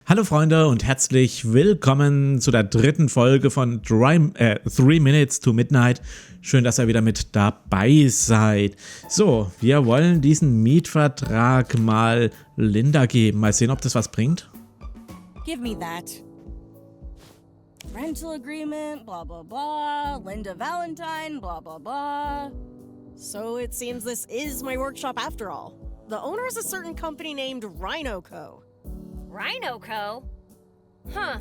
Hallo Freunde und herzlich willkommen zu der dritten Folge von 3 Minutes to Midnight. Schön, dass ihr wieder mit dabei seid. So, wir wollen diesen Mietvertrag mal Linda geben. Mal sehen, ob das was bringt. Give me that. Rental agreement, blah blah blah. Linda Valentine, blah blah blah. So it seems this is my workshop after all. The owner is a certain company named Rhino Co. Rhino Co? Huh.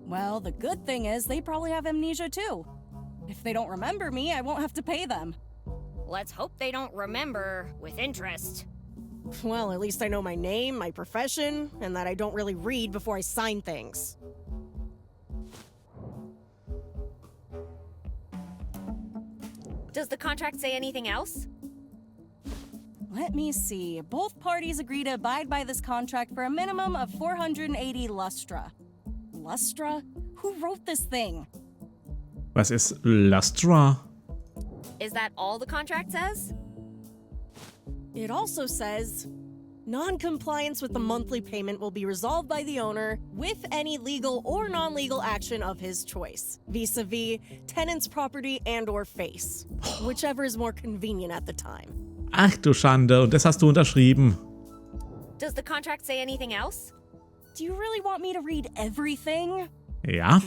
Well, the good thing is they probably have amnesia too. If they don't remember me, I won't have to pay them. Let's hope they don't remember with interest. Well, at least I know my name, my profession, and that I don't really read before I sign things. Does the contract say anything else? Let me see. Both parties agree to abide by this contract for a minimum of 480 lustra. Lustra? Who wrote this thing? Was ist Lustra? Is that all the contract says? It also says, non-compliance with the monthly payment will be resolved by the owner with any legal or non-legal action of his choice, vis-a-vis tenant's property and/or face, whichever is more convenient at the time. Ach du Schande, und das hast du unterschrieben. Does the contract say anything else? Do you really want me to read everything? Ja.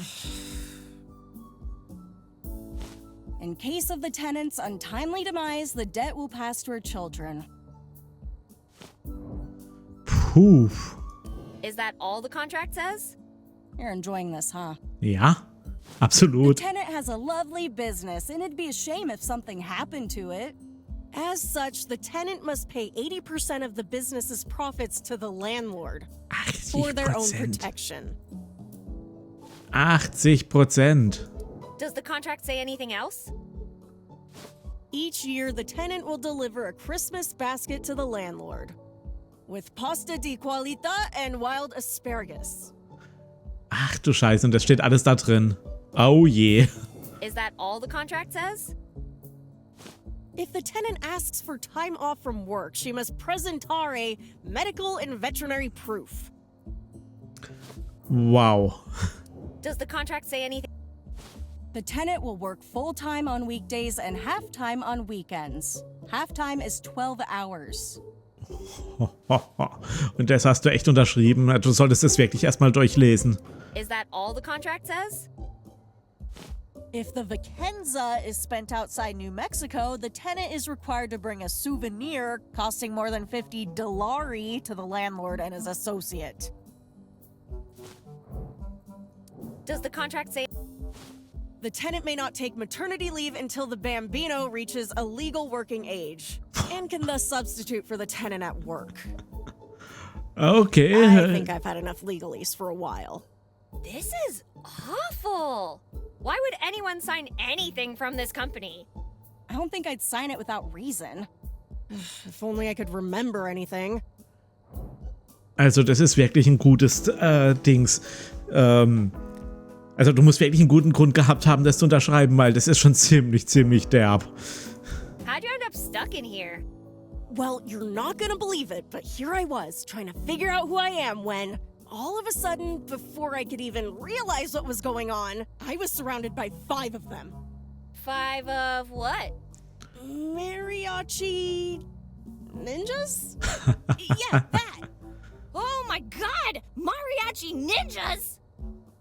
In case of the tenant's untimely demise, the debt will pass to her children. Puh. Is that all the contract says? You're enjoying this, huh? Ja, The absolut. tenant has a lovely business, and it'd be a shame if something happened to it. As such, the tenant must pay 80% of the business's profits to the landlord for their own 80%. protection. 80%. Does the contract say anything else? Each year, the tenant will deliver a Christmas basket to the landlord with pasta di qualità and wild asparagus. Ach du Scheiße, und das steht alles da drin. Oh je. Is that all the contract says? If the tenant asks for time off from work, she must presentare medical and veterinary proof. Wow. Does the contract say anything? The tenant will work full-time on weekdays and half-time on weekends. Half-time is 12 hours. Und das hast du echt unterschrieben. Du solltest es wirklich erstmal durchlesen. Is that all the contract says? If the vacanza is spent outside New Mexico, the tenant is required to bring a souvenir costing more than $50 to the landlord and his associate. Does the contract say? The tenant may not take maternity leave until the bambino reaches a legal working age and can thus substitute for the tenant at work. Okay. I think I've had enough legalese for a while. This is awful. Why would anyone sign anything from this company? I don't think I'd sign it without reason. If only I could remember anything. Also das ist wirklich ein gutes Dings. Also du musst wirklich einen guten Grund gehabt haben, das zu unterschreiben, weil das ist schon ziemlich derb. How'd you end up stuck in here? Well, you're not gonna believe it, but here I was, trying to figure out who I am when, all of a sudden, before I could even realize what was going on, I was surrounded by 5 of them. 5 of what? Mariachi ninjas? Yeah, that! Oh my god! Mariachi ninjas!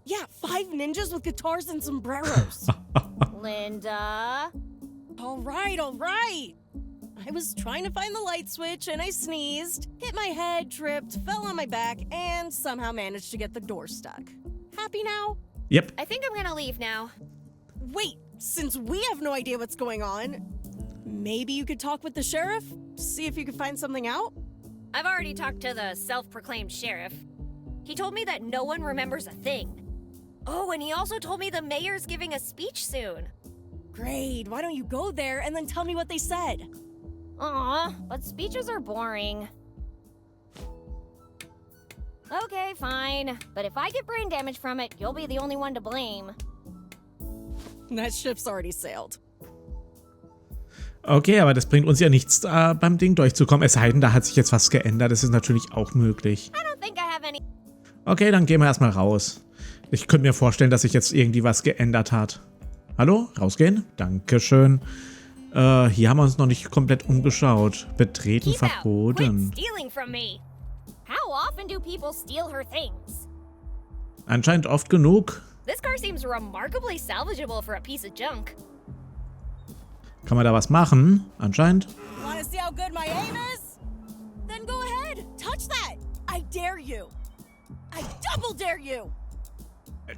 Yeah, 5 ninjas with guitars and sombreros. Linda? All right. I was trying to find the light switch and I sneezed, hit my head, tripped, fell on my back, and somehow managed to get the door stuck. Happy now? Yep. I think I'm gonna leave now. Wait, since we have no idea what's going on, maybe you could talk with the sheriff? See if you could find something out? I've already talked to the self-proclaimed sheriff. He told me that no one remembers a thing. Oh, and he also told me the mayor's giving a speech soon. Great, why don't you go there and then tell me what they said? Aw, but speeches are boring. Okay, fine. But if I get brain damage from it, you'll be the only one to blame. That ship's already sailed. Okay, aber das bringt uns ja nichts, beim Ding durchzukommen. Es sei denn, da hat sich jetzt was geändert. Das ist natürlich auch möglich. I don't think I have any. Okay, dann gehen wir erstmal raus. Ich könnte mir vorstellen, dass sich jetzt irgendwie was geändert hat. Hallo? Rausgehen? Dankeschön. Hier haben wir uns noch nicht komplett umgeschaut. Betreten verboten. Anscheinend oft genug. This car seems remarkably salvageable for a piece of junk. Kann man da was machen? Anscheinend. Want to see how good my aim is? Then go ahead. Touch that. I dare you. I double dare you.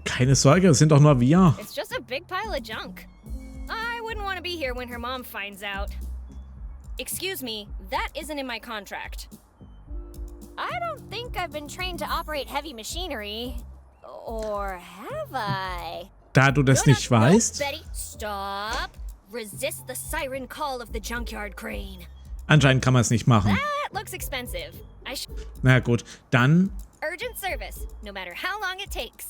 Keine Sorge, es sind doch nur wir. It's just a big pile of junk. I wouldn't want to be here when her mom finds out. Excuse me, that isn't in my contract. I don't think I've been trained to operate heavy machinery. Or have I? Da du das nicht weißt. Betty, stop. Resist the siren call of the junkyard crane. Anscheinend kann man es nicht machen. That looks expensive. Na gut, dann... Urgent service, no matter how long it takes.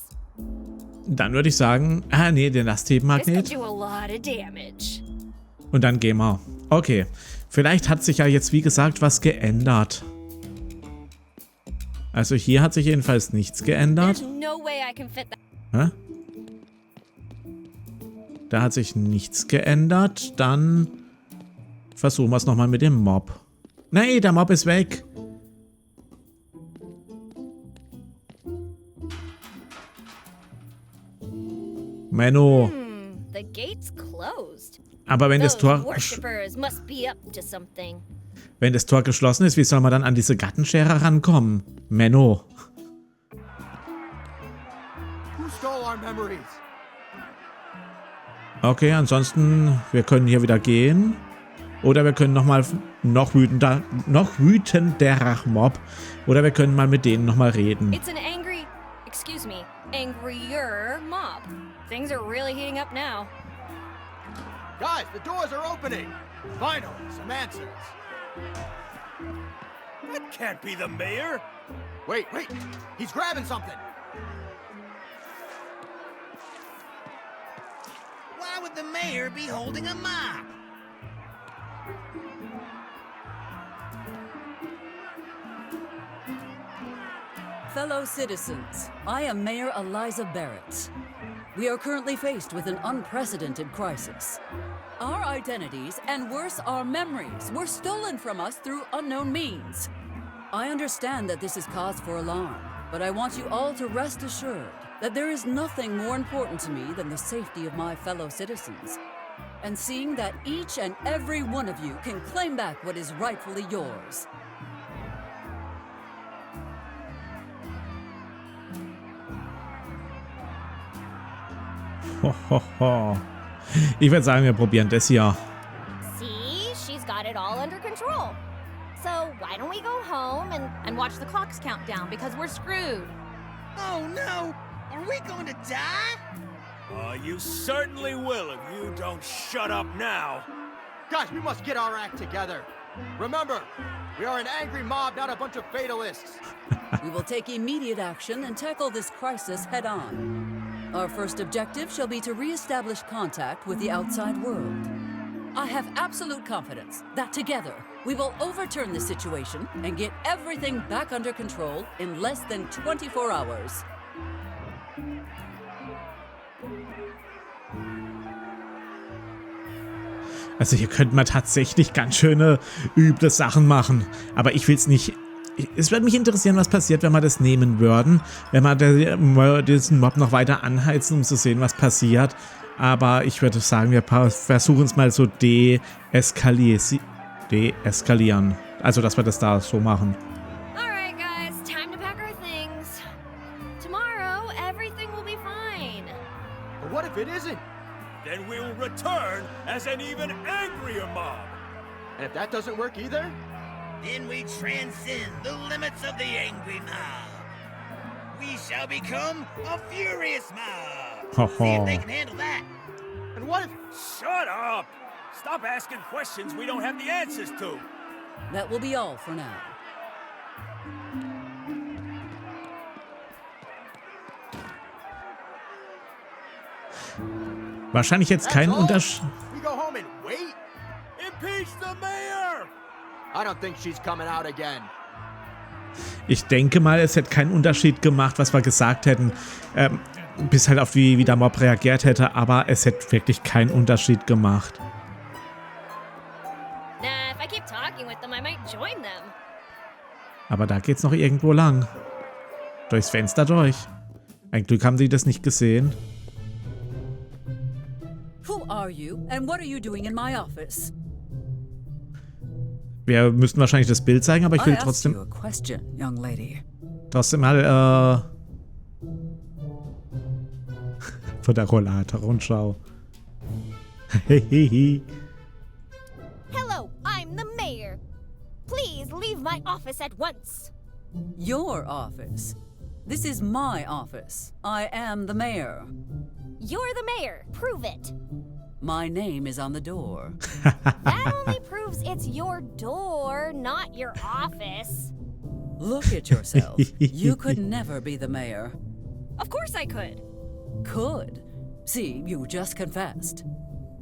Dann würde ich sagen... Ah, nee, den Lasthebemagnet. Und dann gehen wir. Okay, vielleicht hat sich ja jetzt, wie gesagt, was geändert. Also hier hat sich jedenfalls nichts geändert. Hä? Da hat sich nichts geändert. Dann versuchen wir es nochmal mit dem Mob. Nee, der Mob ist weg. Menno. Aber wenn das Tor... Wenn das Tor geschlossen ist, wie soll man dann an diese Gartenschere rankommen? Menno. Okay, ansonsten, wir können hier wieder gehen. Oder wir können nochmal noch wütender Mob. Oder wir können mal mit denen nochmal reden. Angrier mob. Things are really heating up now. Guys, the doors are opening. Finally, some answers. That can't be the mayor. Wait, he's grabbing something. Why would the mayor be holding a mop? Fellow citizens, I am Mayor Eliza Barrett. We are currently faced with an unprecedented crisis. Our identities, and worse, our memories, were stolen from us through unknown means. I understand that this is cause for alarm, but I want you all to rest assured that there is nothing more important to me than the safety of my fellow citizens, and seeing that each and every one of you can claim back what is rightfully yours. Ich würde sagen, wir probieren das hier. See, she's got it all under control. So why don't we go home and watch the clocks count down because we're screwed. Oh no! Are we going to die? You certainly will if you don't shut up now. Guys, we must get our act together. Remember, we are an angry mob, not a bunch of fatalists. We will take immediate action and tackle this crisis head on. Our first objective shall be to re-establish contact with the outside world. I have absolute confidence that together we will overturn the situation and get everything back under control in less than 24 hours. Also hier könnte man tatsächlich ganz schöne üble Sachen machen. Aber ich will es nicht... Es würde mich interessieren, was passiert, wenn wir das nehmen würden. Wenn wir diesen Mob noch weiter anheizen, um zu sehen, was passiert. Aber ich würde sagen, wir versuchen es mal so deeskalieren. Also, dass wir das da so machen. Alright, guys, time to pack our things. Tomorrow, everything will be fine. But what if it isn't? Then we will return as an even angrier mob. And if that doesn't work either? Then we transcend the limits of the angry mob. We shall become a furious mob. See if they can handle that. And what if... Shut up! Stop asking questions we don't have the answers to. That will be all for now. Wahrscheinlich jetzt kein Unterschied. We go home and wait? Impeach the mayor! I don't think she's coming out again. Ich denke mal, es hätte keinen Unterschied gemacht, was wir gesagt hätten, bis halt auf wie der Mob reagiert hätte, aber es hätte wirklich keinen Unterschied gemacht. Nah, if I keep talking with them, I might join them. Aber da geht's noch irgendwo lang. Durchs Fenster durch. Ein Glück haben sie das nicht gesehen. Who are you and what are you doing in my office? Wir müssten wahrscheinlich das Bild zeigen, aber ich will I asked you a trotzdem question, young lady. mal von der Rollator-Rundschau. Hello, I'm the mayor. Please leave my office at once. Your office. This is my office. I am the mayor. You're the mayor. Prove it. My name is on the door. That only proves it's your door, not your office. Look at yourself. You could never be the mayor. Of course I could. Could? See, you just confessed.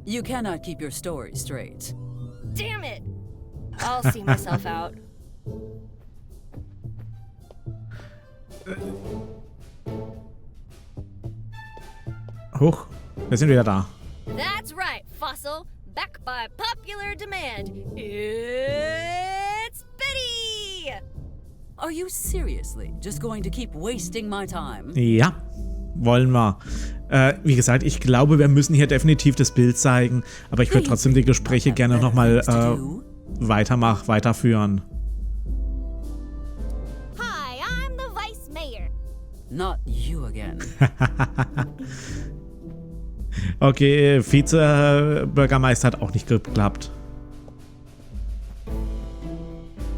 You cannot keep your story straight. Damn it. I'll see myself out. Huch, wir sind wieder da. That's right, Fossil. Back by popular demand. It's Betty! Are you seriously just going to keep wasting my time? Ja, wollen wir. Wie gesagt, ich glaube, wir müssen hier definitiv das Bild zeigen, aber ich würde trotzdem die Gespräche gerne nochmal weiterführen. Hi, I'm the Vice Mayor. Not you again. Okay, Vize-Bürgermeister hat auch nicht geklappt.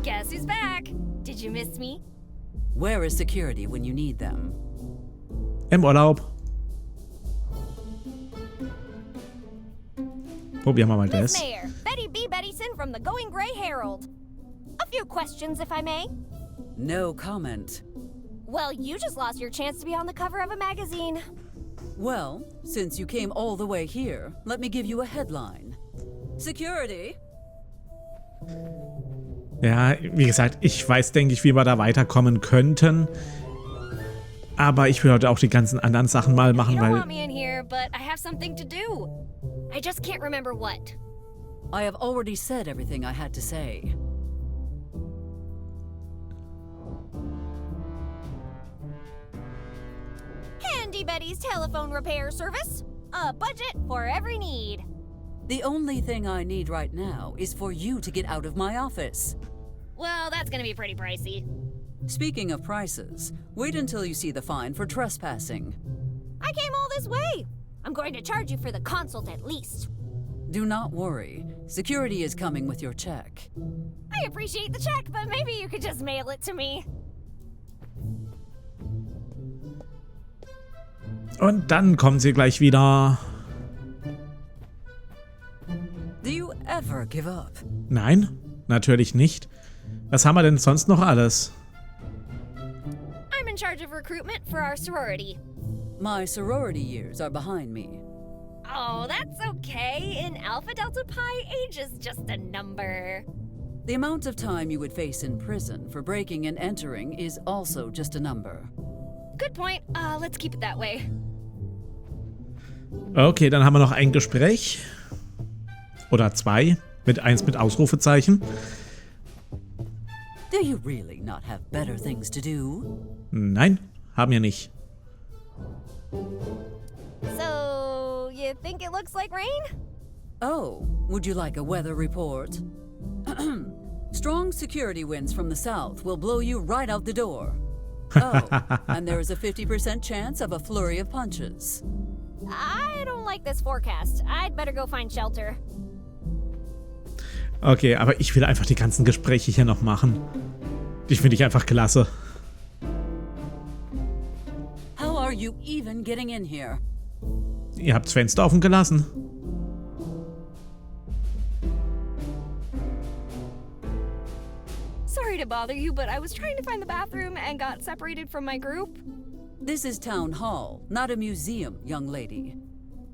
Guess who's back? Did you miss me? Where is security when you need them? Im Urlaub. Probieren wir mal Miss das. Mayor, Betty B. Bettyson from the Going Gray Herald. A few questions, if I may. No comment. Well, you just lost your chance to be on the cover of a magazine. Well, since you came all the way here, let me give you a headline. Security? Ja, wie gesagt, ich weiß, denke ich, wie wir da weiterkommen könnten. Aber ich will heute auch die ganzen anderen Sachen mal machen, You don't weil... want me in here, but I have something to do. I just can't remember what. I have already said everything I had to say. Handy Betty's telephone repair service. A budget for every need. The only thing I need right now is for you to get out of my office. Well, that's gonna be pretty pricey. Speaking of prices, wait until you see the fine for trespassing. I came all this way. I'm going to charge you for the consult at least. Do not worry. Security is coming with your check. I appreciate the check, but maybe you could just mail it to me. Und dann kommen sie gleich wieder. Do you ever give up? Nein, natürlich nicht. Was haben wir denn sonst noch alles? I'm in charge of recruitment for our sorority. My sorority years are behind me. Oh, that's okay. In Alpha Delta Pi, age is just a number. The amount of time you would face in prison for breaking and entering is also just a number. Good point. Let's keep it that way. Okay, dann haben wir noch ein Gespräch. Oder zwei. Eins mit Ausrufezeichen. Do you really not have better things to do? Nein, haben wir nicht. So, you think it looks like rain? Oh, would you like a weather report? Strong security winds from the south will blow you right out the door. Oh, and there is a 50% chance of a flurry of punches. I don't like this forecast. I'd better go find shelter. Okay, aber ich will einfach die ganzen Gespräche hier noch machen. Die finde ich einfach klasse. How are you even getting in here? Ihr habt das Fenster offen gelassen. Sorry to bother you, but I was trying to find the bathroom and got separated from my group. This is Town Hall, not a museum, young lady.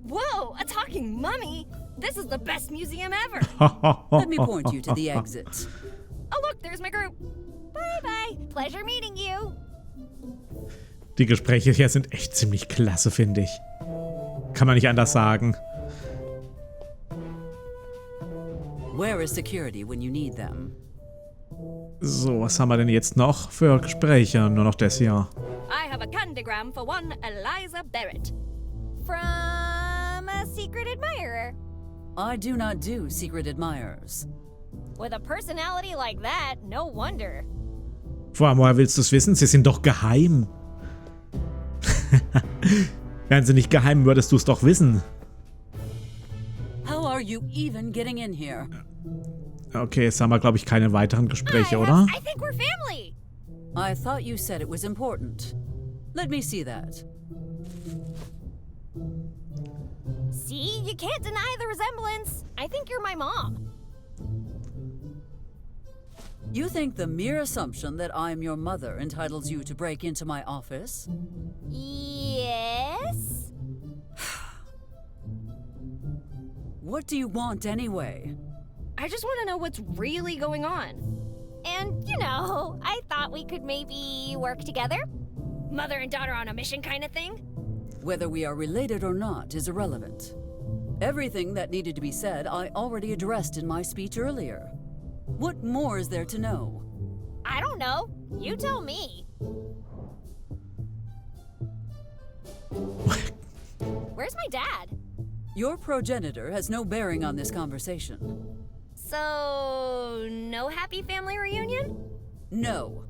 Whoa, a talking mummy? This is the best museum ever. Let me point you to the exit. Oh, look, there's my group. Bye-bye. Pleasure meeting you. Die Gespräche hier sind echt ziemlich klasse, finde ich. Kann man nicht anders sagen. Where is security when you need them? So, was haben wir denn jetzt noch für Gespräche? Nur noch das hier. I have a candygram for one Eliza Barrett. From a secret admirer. I do not do secret admirers. With a personality like that, no wonder. Vor allem, woher willst du es wissen? Sie sind doch geheim. Wären sie nicht geheim, würdest du es doch wissen. How are you even getting in here? Okay, jetzt haben wir, glaube ich, keine weiteren Gespräche, oder? I think we're family. I thought you said it was important. Let me see that. See, you can't deny the resemblance. I think you're my mom. You think the mere assumption that I'm your mother entitles you to break into my office? Yes? What do you want anyway? I just want to know what's really going on. And, you know, I thought we could maybe work together. Mother and daughter on a mission kind of thing. Whether we are related or not is irrelevant. Everything that needed to be said I already addressed in my speech earlier. What more is there to know? I don't know. You tell me. Where's my dad? Your progenitor has no bearing on this conversation. So, no happy family reunion? No.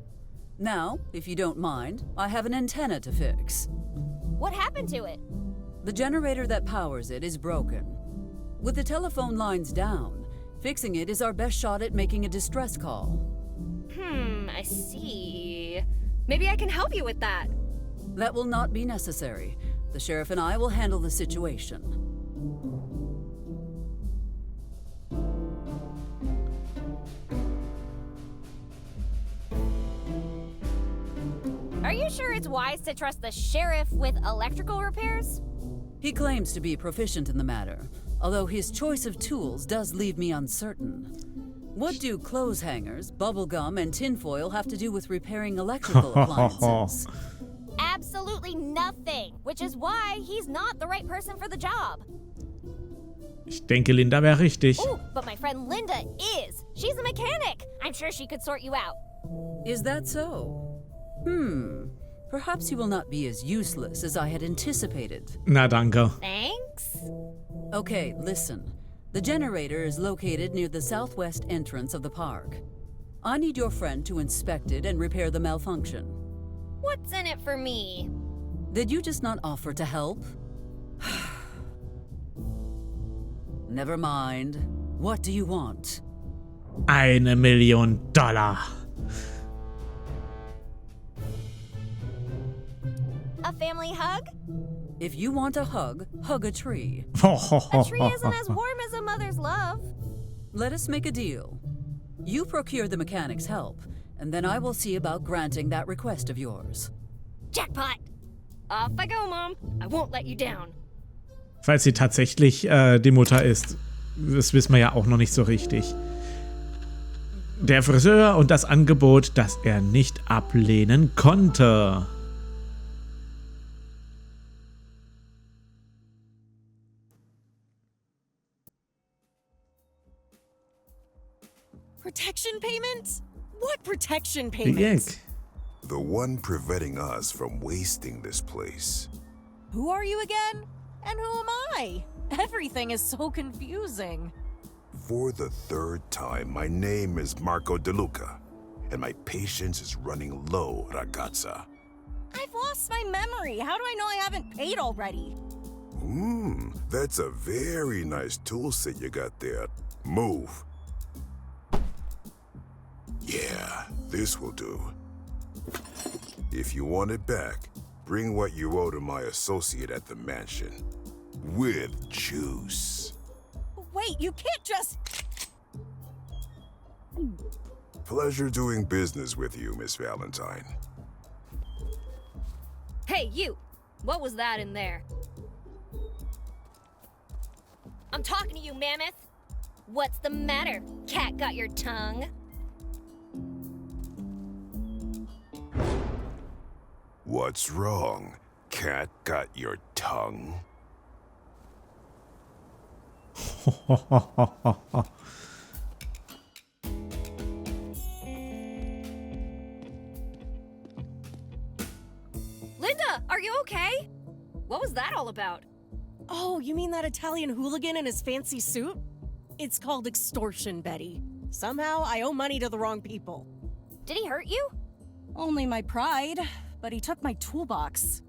Now, if you don't mind, I have an antenna to fix. What happened to it? The generator that powers it is broken. With the telephone lines down, fixing it is our best shot at making a distress call. I see. Maybe I can help you with that. That will not be necessary. The sheriff and I will handle the situation. Are you sure it's wise to trust the sheriff with electrical repairs? He claims to be proficient in the matter, although his choice of tools does leave me uncertain. What do clothes hangers, bubblegum, and tinfoil have to do with repairing electrical appliances? Absolutely nothing, which is why he's not the right person for the job. Ich denke, Linda wäre richtig. Ooh, but my friend Linda is. She's a mechanic. I'm sure she could sort you out. Is that so? Perhaps you will not be as useless as I had anticipated. Na, danke. Thanks. Okay, listen. The generator is located near the southwest entrance of the park. I need your friend to inspect it and repair the malfunction. What's in it for me? Did you just not offer to help? Never mind. What do you want? $1,000,000. A family hug? If you want a hug, hug a tree. A tree isn't as warm as a mother's love. Let us make a deal. You procure the mechanic's help, and then I will see about granting that request of yours. Jackpot! Off I go, Mom. I won't let you down. Falls sie tatsächlich die Mutter ist. Das wissen wir ja auch noch nicht so richtig. Der Friseur und das Angebot, das er nicht ablehnen konnte. Protection payments? What protection payments? The one preventing us from wasting this place. Who are you again? And who am I? Everything is so confusing. For the third time, my name is Marco De Luca, and my patience is running low, ragazza. I've lost my memory. How do I know I haven't paid already? That's a very nice tool set you got there. Move. Yeah, this will do. If you want it back, bring what you owe to my associate at the mansion. With juice. Wait, you can't just... Pleasure doing business with you, Miss Valentine. Hey, you! What was that in there? I'm talking to you, Mammoth! What's the matter? Cat got your tongue? What's wrong? Cat got your tongue? Linda, are you okay? What was that all about? Oh, you mean that Italian hooligan in his fancy suit? It's called extortion, Betty. Somehow, I owe money to the wrong people. Did he hurt you? Only my pride, but he took my toolbox.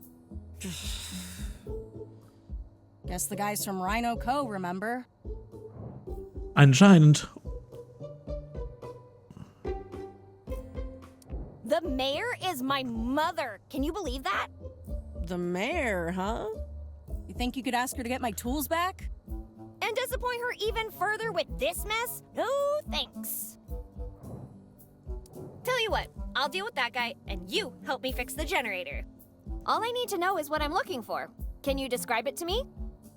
Guess the guys from Rhino Co., remember? Anscheinend. The mayor is my mother. Can you believe that? The mayor, huh? You think you could ask her to get my tools back? And disappoint her even further with this mess? No thanks. Tell you what, I'll deal with that guy, and you help me fix the generator. All I need to know is what I'm looking for. Can you describe it to me?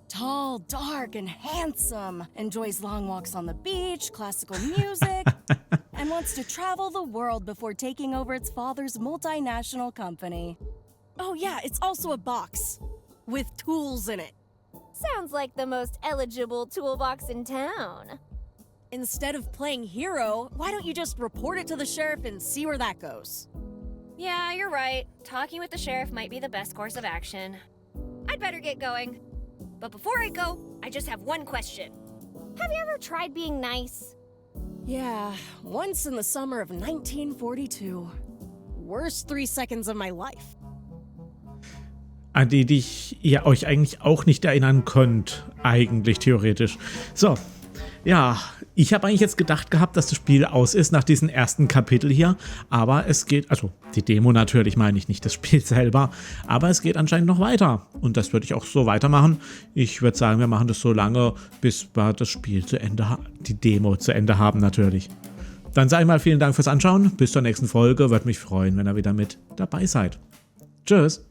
Tall, dark, and handsome. Enjoys long walks on the beach, classical music, and wants to travel the world before taking over its father's multinational company. Oh yeah, it's also a box with tools in it. Sounds like the most eligible toolbox in town. Instead of playing hero, why don't you just report it to the sheriff and see where that goes? Yeah, you're right. Talking with the sheriff might be the best course of action. I'd better get going. But before I go, I just have one question. Have you ever tried being nice? Yeah, once in the summer of 1942. Worst 3 seconds of my life. An die ihr euch eigentlich auch nicht erinnern könnt, eigentlich theoretisch. So, ja, ich habe eigentlich jetzt gedacht gehabt, dass das Spiel aus ist nach diesem ersten Kapitel hier, aber es geht, also die Demo natürlich meine ich, nicht das Spiel selber, aber es geht anscheinend noch weiter und das würde ich auch so weitermachen. Ich würde sagen, wir machen das so lange, bis wir das Spiel zu Ende haben, die Demo zu Ende haben natürlich. Dann sage ich mal vielen Dank fürs Anschauen, bis zur nächsten Folge, würde mich freuen, wenn ihr wieder mit dabei seid. Tschüss!